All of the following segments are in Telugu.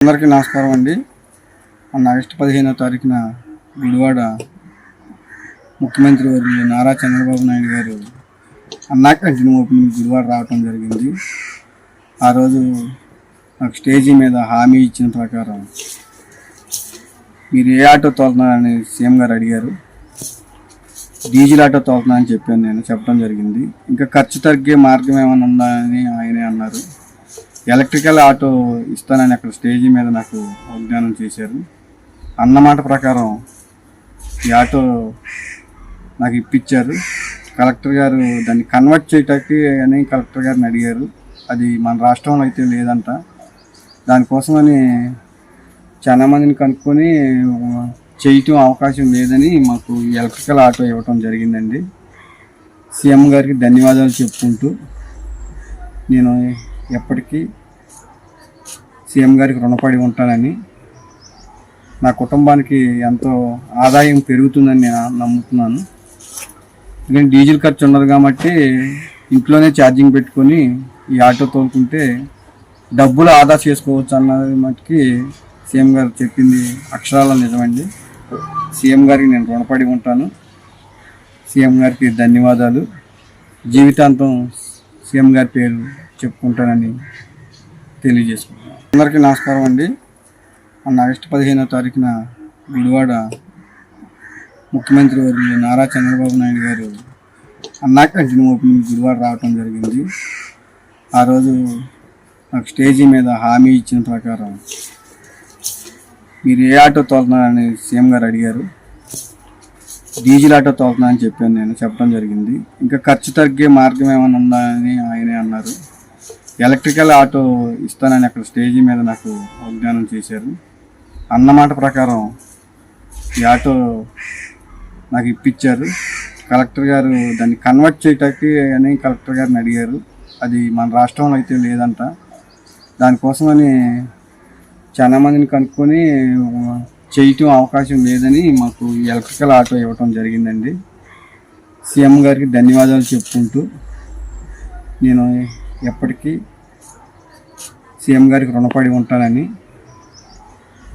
అందరికీ నమస్కారం అండి. మొన్న ఆగస్టు 15వ తారీఖున గుడివాడ ముఖ్యమంత్రి వర్యులు నారా చంద్రబాబు నాయుడు గారు అన్నా క్యాంటీన్ ఓపెనింగ్ గుడివాడ రావటం జరిగింది. ఆ రోజు నాకు స్టేజీ మీద హామీ ఇచ్చిన ప్రకారం మీరు ఏ ఆటో తోలుతున్నారని సీఎం గారు అడిగారు. డీజిల్ ఆటో తోలుతున్నా అని చెప్పడం జరిగింది. ఇంకా ఖర్చు తగ్గే మార్గం ఏమైనా ఉందా అని ఆయనే అన్నారు. ఎలక్ట్రికల్ ఆటో ఇస్తానని అక్కడ స్టేజీ మీద నాకు వాగ్దానం చేశారు. అన్నమాట ప్రకారం ఈ ఆటో నాకు ఇప్పించారు. కలెక్టర్ గారు దాన్ని కన్వర్ట్ చేయటానికి అని కలెక్టర్ గారిని అడిగారు. అది మన రాష్ట్రంలో అయితే లేదంట. దానికోసమని చాలా మందిని కనుక్కొని చేయటం అవకాశం లేదని మాకు ఈ ఎలక్ట్రికల్ ఆటో ఇవ్వటం జరిగిందండి. సీఎం గారికి ధన్యవాదాలు చెప్పుకుంటూ నేను ఎప్పటికీ సీఎం గారికి రుణపడి ఉంటానని, నా కుటుంబానికి ఎంతో ఆదాయం పెరుగుతుందని నేను నమ్ముతున్నాను. ఎందుకంటే డీజిల్ ఖర్చు ఉండదు కాబట్టి ఇంట్లోనే ఛార్జింగ్ పెట్టుకొని ఈ ఆటో తోలుకుంటే డబ్బులు ఆదా చేసుకోవచ్చు అన్నది మటుకి సీఎం గారు చెప్పింది అక్షరాల నిజమండి. సీఎం గారికి నేను రుణపడి ఉంటాను. సీఎం గారికి ధన్యవాదాలు. జీవితాంతం సీఎం గారి పేరు చెప్పుకుంటానని తెలియజేసుకుంటాను. అందరికీ నమస్కారం అండి. మొన్న ఆగస్టు 15వ తారీఖున గుడివాడ ముఖ్యమంత్రి వర్యులు నారా చంద్రబాబు నాయుడు గారు అన్నా క్యాంటీన్ ఓపెనింగ్ గుడివాడ రావటం జరిగింది. ఆ రోజు నాకు స్టేజీ మీద హామీ ఇచ్చిన ప్రకారం మీరు ఏ ఆటో తోలుతున్నారని సీఎం గారు అడిగారు. డీజిల్ ఆటో తోలుతున్నా అని చెప్పడం జరిగింది. ఇంకా ఖర్చు తగ్గే మార్గం ఏమైనా ఉందా అని ఆయనే అన్నారు. ఎలక్ట్రికల్ ఆటో ఇస్తానని అక్కడ స్టేజీ మీద నాకు వాగ్దానం చేశారు. అన్నమాట ప్రకారం ఈ ఆటో నాకు ఇప్పించారు. కలెక్టర్ గారు దాన్ని కన్వర్ట్ చేయటానికి అని కలెక్టర్ గారిని అడిగారు. అది మన రాష్ట్రంలో అయితే లేదంట. దానికోసమని చాలా మందిని కనుక్కొని చేయటం అవకాశం లేదని మాకు ఈ ఎలక్ట్రికల్ ఆటో ఇవ్వటం జరిగిందండి. సీఎం గారికి ధన్యవాదాలు చెప్పుకుంటూ నేను ఎప్పటికీ సీఎం గారికి రుణపడి ఉంటానని,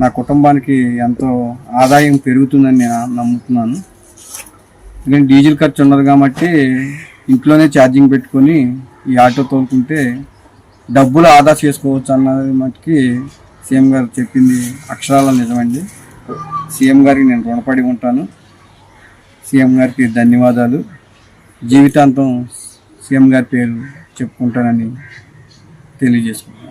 నా కుటుంబానికి ఎంతో ఆదాయం పెరుగుతుందని నేను నమ్ముతున్నాను. ఎందుకంటే డీజిల్ ఖర్చు ఉండదు కాబట్టి ఇంట్లోనే ఛార్జింగ్ పెట్టుకొని ఈ ఆటో తోలుకుంటే డబ్బులు ఆదా చేసుకోవచ్చు అన్నది మటుకి సీఎం గారు చెప్పింది అక్షరాల నిజమండి. సీఎం గారికి నేను రుణపడి ఉంటాను. సీఎం గారికి ధన్యవాదాలు. జీవితాంతం సీఎం గారి పేరు చెప్పుకుంటానని తెలియజేసుకుంటాను.